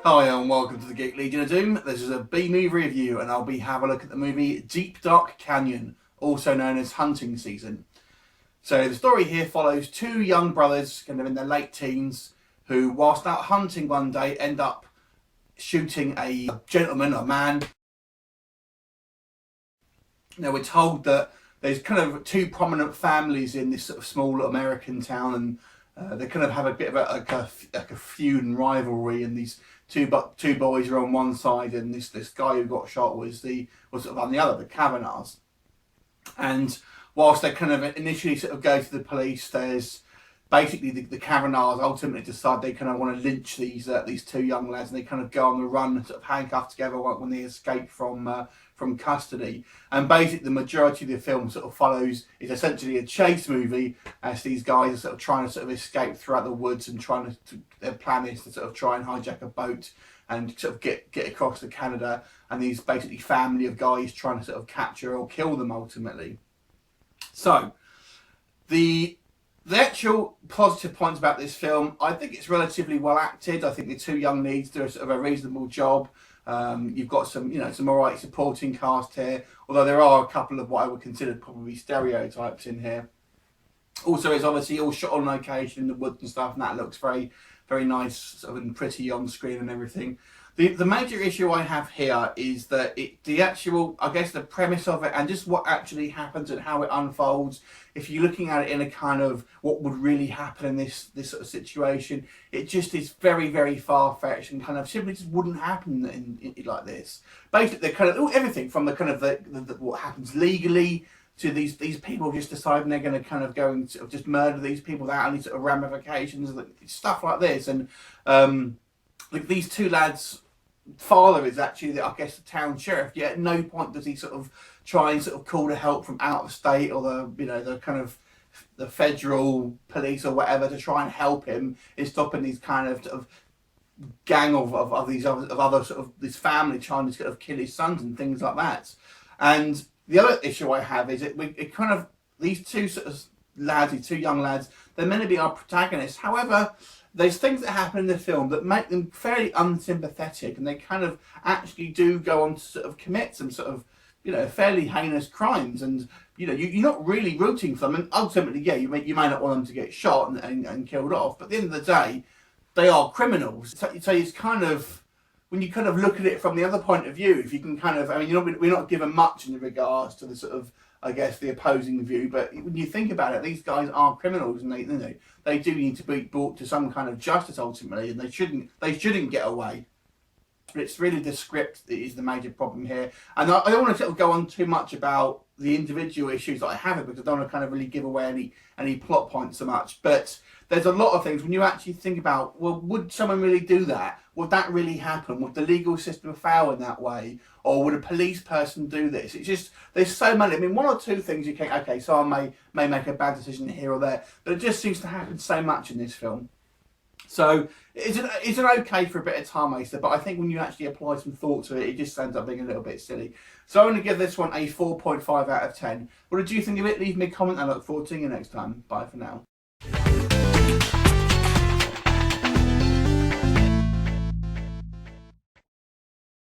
Hi and welcome to the Geek Legion of Doom. This is a B-movie review and I'll be having a look at the movie Deep Dark Canyon, also known as Hunting Season. So the story here follows two young brothers, kind of in their late teens, who whilst out hunting one day end up shooting a gentleman, a man. Now we're told that there's kind of two prominent families in this sort of small American town, and they kind of have a bit of a feud and rivalry, and these two boys are on one side and this guy who got shot was sort of on the other, the Kavanaghs. And whilst they kind of initially sort of go to the police, there's basically the Kavanaghs ultimately decide they kind of want to lynch these two young lads, and they kind of go on the run, sort of handcuffed together when they escape from custody. And basically the majority of the film sort of follows is essentially a chase movie as these guys are sort of trying to sort of escape throughout the woods and trying to their plan is to sort of try and hijack a boat and sort of get across to Canada, and these basically family of guys trying to sort of capture or kill them ultimately. So the actual positive points about this film, I think it's relatively well acted. I think the two young leads do a sort of a reasonable job. You've got some alright supporting cast here, although there are a couple of what I would consider probably stereotypes in here. Also, it's obviously all shot on location in the woods and stuff, and that looks very, very nice, sort of and pretty on screen and everything. The major issue I have here is that the actual, I guess, the premise of it and just what actually happens and how it unfolds. If you're looking at it in a kind of what would really happen in this sort of situation, it just is very, very far-fetched and kind of simply just wouldn't happen in like this. Basically, kind of everything from the kind of the what happens legally to these people just deciding they're going to kind of go and sort of just murder these people without any sort of ramifications, stuff like this. And these two lads' father is actually, I guess, the town sheriff. Yet at no point does he sort of try and sort of call to help from out of state or the kind of the federal police or whatever to try and help him in stopping these kind of gang of other sort of this family trying to sort of kill his sons and things like that. And the other issue I have is it kind of these two sort of lads, these two young lads, they're meant to be our protagonists. However, there's things that happen in the film that make them fairly unsympathetic, and they kind of actually do go on to sort of commit some sort of, fairly heinous crimes, and you're not really rooting for them. And ultimately, yeah, you may not want them to get shot and killed off, but at the end of the day, they are criminals. So it's kind of, when you kind of look at it from the other point of view, if you can kind of, we're not given much in regards to the sort of, I guess, the opposing view, but when you think about it, these guys are criminals, and they do need to be brought to some kind of justice ultimately, and they shouldn't get away. But it's really the script that is the major problem here, and I don't want to sort of go on too much about the individual issues that I have it, because I don't want to kind of really give away any plot points so much. But there's a lot of things when you actually think about, well, would someone really do that? Would that really happen? Would the legal system fail in that way? Or would a police person do this? It's just, there's so many. One or two things you can, okay, so I may make a bad decision here or there, but it just seems to happen so much in this film. So it's an okay for a bit of time waster, but I think when you actually apply some thought to it, it just ends up being a little bit silly. So I'm going to give this one a 4.5 out of 10. What did you think of it? Leave me a comment and I look forward to seeing you next time. Bye for now.